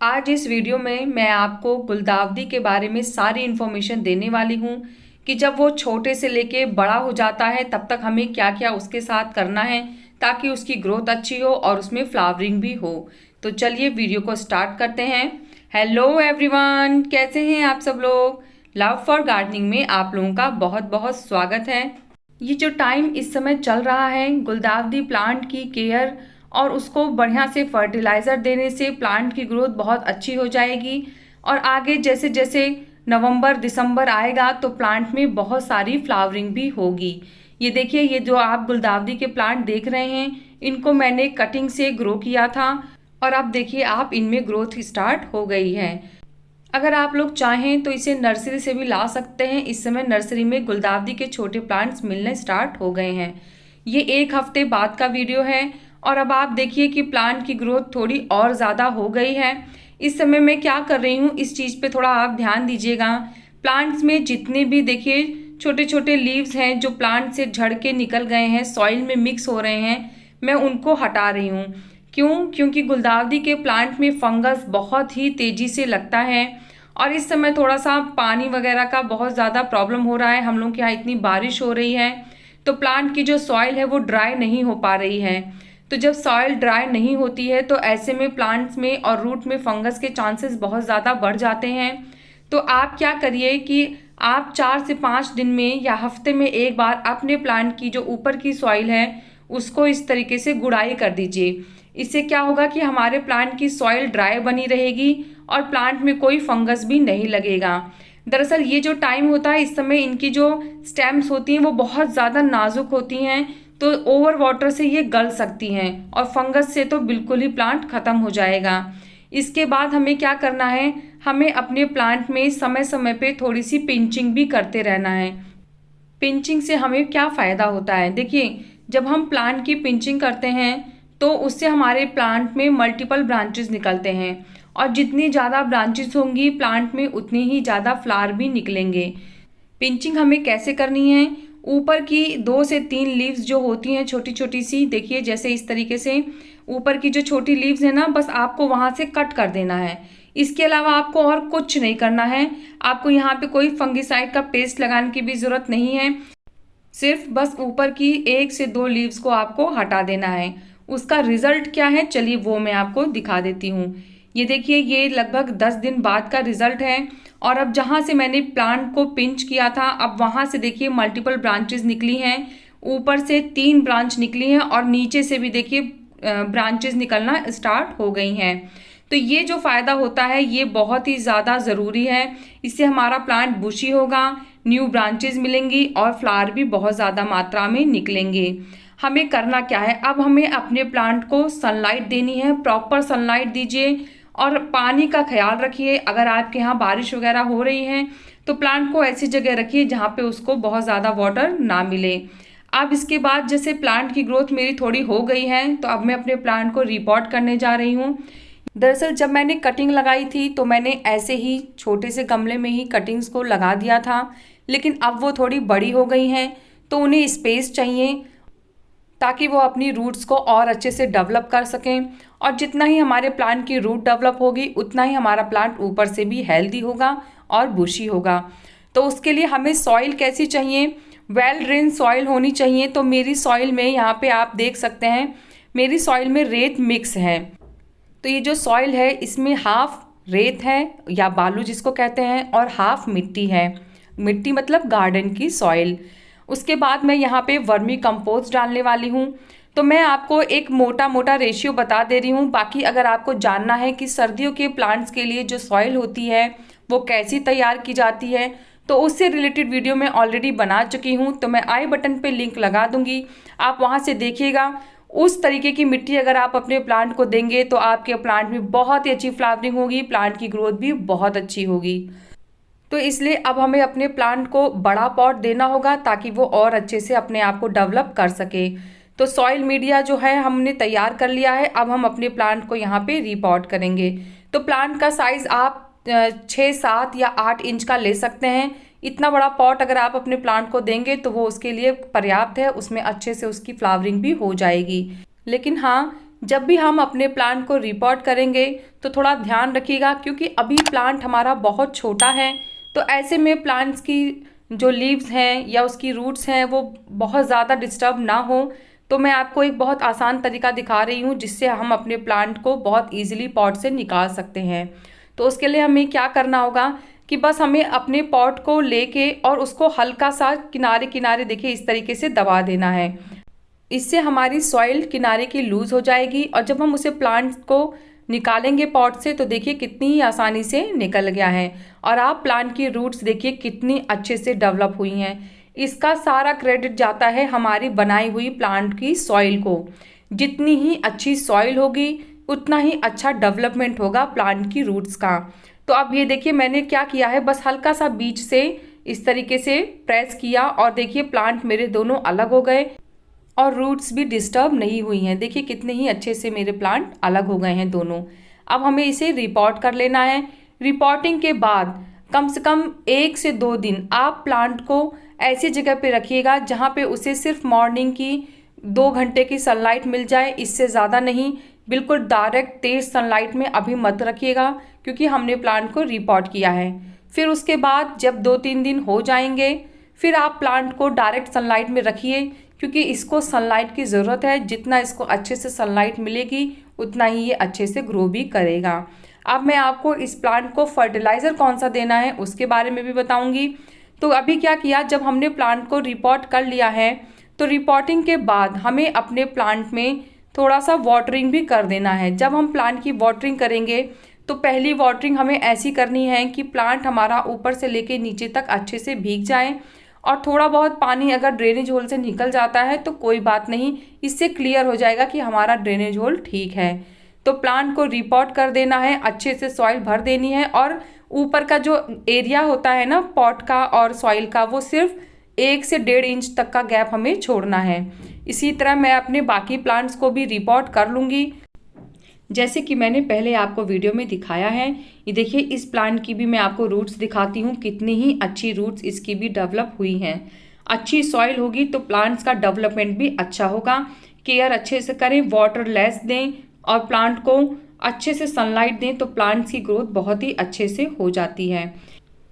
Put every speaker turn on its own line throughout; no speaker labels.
आज इस वीडियो में मैं आपको गुलदाउदी के बारे में सारी इन्फॉर्मेशन देने वाली हूँ कि जब वो छोटे से लेके बड़ा हो जाता है तब तक हमें क्या क्या उसके साथ करना है ताकि उसकी ग्रोथ अच्छी हो और उसमें फ्लावरिंग भी हो। तो चलिए वीडियो को स्टार्ट करते हैं। हेलो एवरीवन, कैसे हैं आप सब लोग। लव फॉर गार्डनिंग में आप लोगों का बहुत बहुत स्वागत है। ये जो टाइम इस समय चल रहा है गुलदाउदी प्लांट की केयर और उसको बढ़िया से फर्टिलाइज़र देने से प्लांट की ग्रोथ बहुत अच्छी हो जाएगी। और आगे जैसे जैसे नवंबर दिसंबर आएगा तो प्लांट में बहुत सारी फ्लावरिंग भी होगी। ये देखिए, ये जो आप गुलदाउदी के प्लांट देख रहे हैं इनको मैंने कटिंग से ग्रो किया था और अब देखिए आप इनमें ग्रोथ स्टार्ट हो गई है। अगर आप लोग चाहें तो इसे नर्सरी से भी ला सकते हैं। इस समय नर्सरी में गुलदाउदी के छोटे प्लांट्स मिलने स्टार्ट हो गए हैं। ये एक हफ्ते बाद का वीडियो है और अब आप देखिए कि प्लांट की ग्रोथ थोड़ी और ज़्यादा हो गई है। इस समय मैं क्या कर रही हूँ इस चीज़ पे थोड़ा आप ध्यान दीजिएगा। प्लांट्स में जितने भी देखिए छोटे छोटे लीव्स हैं जो प्लांट से झड़ के निकल गए हैं, सॉइल में मिक्स हो रहे हैं, मैं उनको हटा रही हूँ। क्यों? क्योंकि गुलदाउदी के प्लांट में फंगस बहुत ही तेज़ी से लगता है और इस समय थोड़ा सा पानी वगैरह का बहुत ज़्यादा प्रॉब्लम हो रहा है। हम लोग के यहाँ इतनी बारिश हो रही है तो प्लांट की जो सॉइल है वो ड्राई नहीं हो पा रही है। तो जब सॉइल ड्राई नहीं होती है तो ऐसे में प्लांट्स में और रूट में फंगस के चांसेस बहुत ज़्यादा बढ़ जाते हैं। तो आप क्या करिए कि आप 4 से 5 दिन में या हफ्ते में एक बार अपने प्लांट की जो ऊपर की सॉइल है उसको इस तरीके से गुड़ाई कर दीजिए। इससे क्या होगा कि हमारे प्लांट की सॉइल ड्राई बनी रहेगी और प्लांट में कोई फंगस भी नहीं लगेगा। दरअसल ये जो टाइम होता है इस समय इनकी जो स्टेम्स होती हैं वो बहुत ज़्यादा नाजुक होती हैं, तो ओवर वाटर से ये गल सकती हैं और फंगस से तो बिल्कुल ही प्लांट ख़त्म हो जाएगा। इसके बाद हमें क्या करना है, हमें अपने प्लांट में समय समय पे थोड़ी सी पिंचिंग भी करते रहना है। पिंचिंग से हमें क्या फ़ायदा होता है, देखिए जब हम प्लांट की पिंचिंग करते हैं तो उससे हमारे प्लांट में मल्टीपल ब्रांचेस निकलते हैं और जितनी ज़्यादा ब्रांचेस होंगी प्लांट में उतनी ही ज़्यादा फ्लावर भी निकलेंगे। पिंचिंग हमें कैसे करनी है, ऊपर की 2 से 3 लीव्स जो होती हैं छोटी छोटी सी, देखिए जैसे इस तरीके से ऊपर की जो छोटी लीव्स है ना, बस आपको वहाँ से कट कर देना है। इसके अलावा आपको और कुछ नहीं करना है। आपको यहाँ पे कोई फंगिसाइड का पेस्ट लगाने की भी ज़रूरत नहीं है। सिर्फ बस ऊपर की 1 से 2 लीव्स को आपको हटा देना है। उसका रिजल्ट क्या है चलिए वो मैं आपको दिखा देती हूँ। ये देखिए, ये लगभग 10 दिन बाद का रिजल्ट है और अब जहाँ से मैंने प्लांट को पिंच किया था अब वहाँ से देखिए मल्टीपल ब्रांचेस निकली हैं। ऊपर से 3 ब्रांच निकली हैं और नीचे से भी देखिए ब्रांचेस निकलना स्टार्ट हो गई हैं। तो ये जो फ़ायदा होता है ये बहुत ही ज़्यादा ज़रूरी है। इससे हमारा प्लांट बुशी होगा, न्यू ब्रांचेस मिलेंगी और फ्लावर भी बहुत ज़्यादा मात्रा में निकलेंगे। हमें करना क्या है, अब हमें अपने प्लांट को सनलाइट देनी है, प्रॉपर सनलाइट दीजिए और पानी का ख्याल रखिए। अगर आपके यहाँ बारिश वगैरह हो रही है तो प्लांट को ऐसी जगह रखिए जहाँ पे उसको बहुत ज़्यादा वाटर ना मिले। अब इसके बाद जैसे प्लांट की ग्रोथ मेरी थोड़ी हो गई है तो अब मैं अपने प्लांट को रिपॉट करने जा रही हूँ। दरअसल जब मैंने कटिंग लगाई थी तो मैंने ऐसे ही छोटे से गमले में ही कटिंग्स को लगा दिया था, लेकिन अब वो थोड़ी बड़ी हो गई हैं तो उन्हें स्पेस चाहिए ताकि वो अपनी रूट्स को और अच्छे से डेवलप कर सकें। और जितना ही हमारे प्लांट की रूट डेवलप होगी उतना ही हमारा प्लांट ऊपर से भी हेल्दी होगा और बुशी होगा। तो उसके लिए हमें सॉइल कैसी चाहिए, वेल ड्रेन सॉइल होनी चाहिए। तो मेरी सॉइल में यहाँ पे आप देख सकते हैं मेरी सॉइल में रेत मिक्स है। तो ये जो सॉइल है इसमें हाफ रेत है या बालू जिसको कहते हैं और हाफ मिट्टी है। मिट्टी मतलब गार्डन की सॉइल। उसके बाद मैं यहाँ पे वर्मी कंपोस्ट डालने वाली हूँ। तो मैं आपको एक मोटा मोटा रेशियो बता दे रही हूँ, बाकी अगर आपको जानना है कि सर्दियों के प्लांट्स के लिए जो सॉइल होती है वो कैसी तैयार की जाती है तो उससे रिलेटेड वीडियो मैं ऑलरेडी बना चुकी हूँ। तो मैं आई बटन पे लिंक लगा दूँगी, आप वहाँ से देखिएगा। उस तरीके की मिट्टी अगर आप अपने प्लांट को देंगे तो आपके प्लांट में बहुत ही अच्छी फ्लावरिंग होगी, प्लांट की ग्रोथ भी बहुत अच्छी होगी। तो इसलिए अब हमें अपने प्लांट को बड़ा पॉट देना होगा ताकि वो और अच्छे से अपने आप को डेवलप कर सके। तो सॉइल मीडिया जो है हमने तैयार कर लिया है, अब हम अपने प्लांट को यहाँ पे रिपॉट करेंगे। तो प्लांट का साइज़ आप 6, 7 या 8 इंच का ले सकते हैं। इतना बड़ा पॉट अगर आप अपने प्लांट को देंगे तो वो उसके लिए पर्याप्त है, उसमें अच्छे से उसकी फ्लावरिंग भी हो जाएगी। लेकिन हाँ, जब भी हम अपने प्लांट को रिपोर्ट करेंगे तो थोड़ा ध्यान रखिएगा, क्योंकि अभी प्लांट हमारा बहुत छोटा है। तो ऐसे में प्लांट्स की जो लीव्स हैं या उसकी रूट्स हैं वो बहुत ज़्यादा डिस्टर्ब ना हो। तो मैं आपको एक बहुत आसान तरीका दिखा रही हूँ जिससे हम अपने प्लांट को बहुत ईजिली पॉट से निकाल सकते हैं। तो उसके लिए हमें क्या करना होगा कि बस हमें अपने पॉट को लेके और उसको हल्का सा किनारे किनारे देखिए इस तरीके से दबा देना है। इससे हमारी सॉइल किनारे की लूज़ हो जाएगी और जब हम उसे प्लांट को निकालेंगे पॉट से तो देखिए कितनी ही आसानी से निकल गया है। और आप प्लांट की रूट्स देखिए कितनी अच्छे से डेवलप हुई हैं। इसका सारा क्रेडिट जाता है हमारी बनाई हुई प्लांट की सॉइल को। जितनी ही अच्छी सॉइल होगी उतना ही अच्छा डेवलपमेंट होगा प्लांट की रूट्स का। तो अब ये देखिए मैंने क्या किया है, बस हल्का सा बीच से इस तरीके से प्रेस किया और देखिए प्लांट मेरे दोनों अलग हो गए और रूट्स भी डिस्टर्ब नहीं हुई हैं। देखिए कितने ही अच्छे से मेरे प्लांट अलग हो गए हैं दोनों। अब हमें इसे रिपोर्ट कर लेना है। रिपोर्टिंग के बाद कम से कम 1 से 2 दिन आप प्लांट को ऐसी जगह पे रखिएगा जहाँ पे उसे सिर्फ मॉर्निंग की 2 घंटे की सनलाइट मिल जाए, इससे ज़्यादा नहीं। बिल्कुल डायरेक्ट तेज सनलाइट में अभी मत रखिएगा, क्योंकि हमने प्लांट को रिपोर्ट किया है। फिर उसके बाद जब 2-3 दिन हो जाएंगे फिर आप प्लांट को डायरेक्ट सनलाइट में रखिए, क्योंकि इसको सनलाइट की ज़रूरत है। जितना इसको अच्छे से सनलाइट मिलेगी उतना ही ये अच्छे से ग्रो भी करेगा। अब मैं आपको इस प्लांट को फर्टिलाइज़र कौन सा देना है उसके बारे में भी बताऊंगी। तो अभी क्या किया, जब हमने प्लांट को रिपोर्ट कर लिया है तो रिपोर्टिंग के बाद हमें अपने प्लांट में थोड़ा सा वाटरिंग भी कर देना है। जब हम प्लांट की वाटरिंग करेंगे तो पहली वाटरिंग हमें ऐसी करनी है कि प्लांट हमारा ऊपर से लेके नीचे तक अच्छे से भीग जाए। और थोड़ा बहुत पानी अगर ड्रेनेज होल से निकल जाता है तो कोई बात नहीं, इससे क्लियर हो जाएगा कि हमारा ड्रेनेज होल ठीक है। तो प्लांट को रिपोर्ट कर देना है, अच्छे से सॉइल भर देनी है और ऊपर का जो एरिया होता है ना पॉट का और सॉइल का, वो सिर्फ 1 से 1.5 इंच तक का गैप हमें छोड़ना है। इसी तरह मैं अपने बाकी प्लांट्स को भी रिपोर्ट कर लूँगी, जैसे कि मैंने पहले आपको वीडियो में दिखाया है। ये देखिए इस प्लांट की भी मैं आपको रूट्स दिखाती हूँ, कितनी ही अच्छी रूट्स इसकी भी डेवलप हुई हैं। अच्छी सॉइल होगी तो प्लांट्स का डेवलपमेंट भी अच्छा होगा। केयर अच्छे से करें, वाटर लेस दें और प्लांट को अच्छे से सनलाइट दें तो प्लांट्स की ग्रोथ बहुत ही अच्छे से हो जाती है।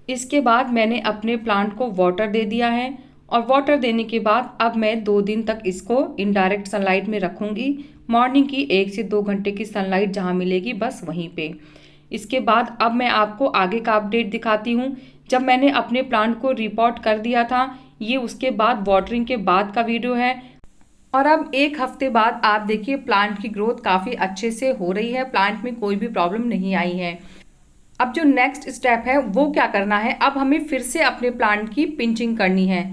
इसके बाद मैंने अपने प्लांट को वाटर दे दिया है और वाटर देने के बाद अब मैं 2 दिन तक इसको इनडायरेक्ट सनलाइट में रखूँगी। मॉर्निंग की 1 से 2 घंटे की सनलाइट जहाँ मिलेगी बस वहीं पे। इसके बाद अब मैं आपको आगे का अपडेट दिखाती हूँ। जब मैंने अपने प्लांट को रिपोर्ट कर दिया था, ये उसके बाद वाटरिंग के बाद का वीडियो है। और अब 1 हफ्ते बाद आप देखिए प्लांट की ग्रोथ काफ़ी अच्छे से हो रही है, प्लांट में कोई भी प्रॉब्लम नहीं आई है। अब जो नेक्स्ट स्टेप है वो क्या करना है, अब हमें फिर से अपने प्लांट की पिंचिंग करनी है।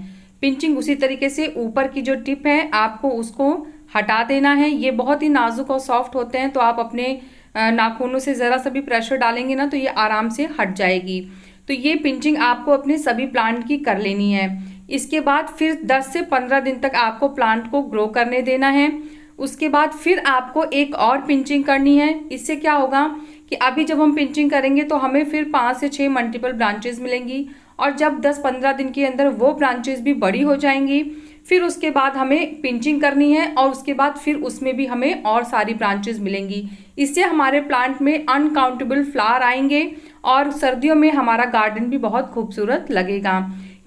पिंचिंग उसी तरीके से ऊपर की जो टिप है आपको उसको हटा देना है। ये बहुत ही नाजुक और सॉफ्ट होते हैं, तो आप अपने नाखूनों से ज़रा सा भी प्रेशर डालेंगे ना तो ये आराम से हट जाएगी। तो ये पिंचिंग आपको अपने सभी प्लांट की कर लेनी है। इसके बाद फिर 10 से 15 दिन तक आपको प्लांट को ग्रो करने देना है। उसके बाद फिर आपको एक और पिंचिंग करनी है। इससे क्या होगा कि अभी जब हम पिंचिंग करेंगे तो हमें फिर 5 से 6 मल्टीपल ब्रांचेस मिलेंगी और जब 10-15 दिन के अंदर वो ब्रांचेस भी बड़ी हो जाएंगी फिर उसके बाद हमें पिंचिंग करनी है और उसके बाद फिर उसमें भी हमें और सारी ब्रांचेस मिलेंगी। इससे हमारे प्लांट में अनकाउंटेबल फ्लावर आएंगे और सर्दियों में हमारा गार्डन भी बहुत खूबसूरत लगेगा।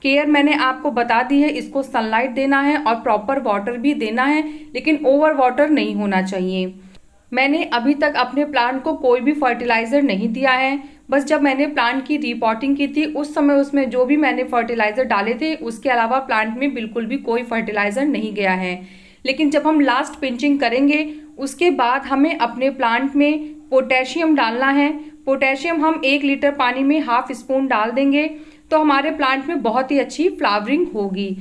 केयर मैंने आपको बता दी है, इसको सनलाइट देना है और प्रॉपर वाटर भी देना है, लेकिन ओवर वाटर नहीं होना चाहिए। मैंने अभी तक अपने प्लांट को कोई भी फर्टिलाइज़र नहीं दिया है। बस जब मैंने प्लांट की रिपोर्टिंग की थी उस समय उसमें जो भी मैंने फर्टिलाइज़र डाले थे उसके अलावा प्लांट में बिल्कुल भी कोई फर्टिलाइज़र नहीं गया है। लेकिन जब हम लास्ट पिंचिंग करेंगे उसके बाद हमें अपने प्लांट में पोटेशियम डालना है। पोटेशियम हम 1 लीटर पानी में ½ स्पून डाल देंगे तो हमारे प्लांट में बहुत ही अच्छी फ्लावरिंग होगी।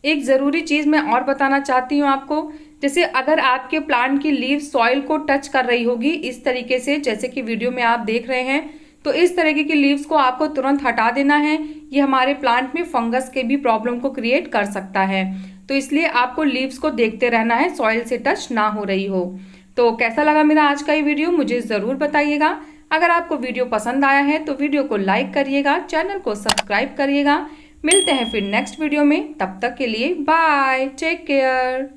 एक ज़रूरी चीज़ मैं और बताना चाहती हूँ आपको, जैसे अगर आपके प्लांट की लीव सॉइल को टच कर रही होगी इस तरीके से, जैसे कि वीडियो में आप देख रहे हैं, तो इस तरीके की लीव्स को आपको तुरंत हटा देना है। ये हमारे प्लांट में फंगस के भी प्रॉब्लम को क्रिएट कर सकता है, तो इसलिए आपको लीव्स को देखते रहना है सॉइल से टच ना हो रही हो। तो कैसा लगा मेरा आज का ये वीडियो मुझे ज़रूर बताइएगा। अगर आपको वीडियो पसंद आया है तो वीडियो को लाइक करिएगा, चैनल को सब्सक्राइब करिएगा। मिलते हैं फिर नेक्स्ट वीडियो में, तब तक के लिए बाय, टेक केयर।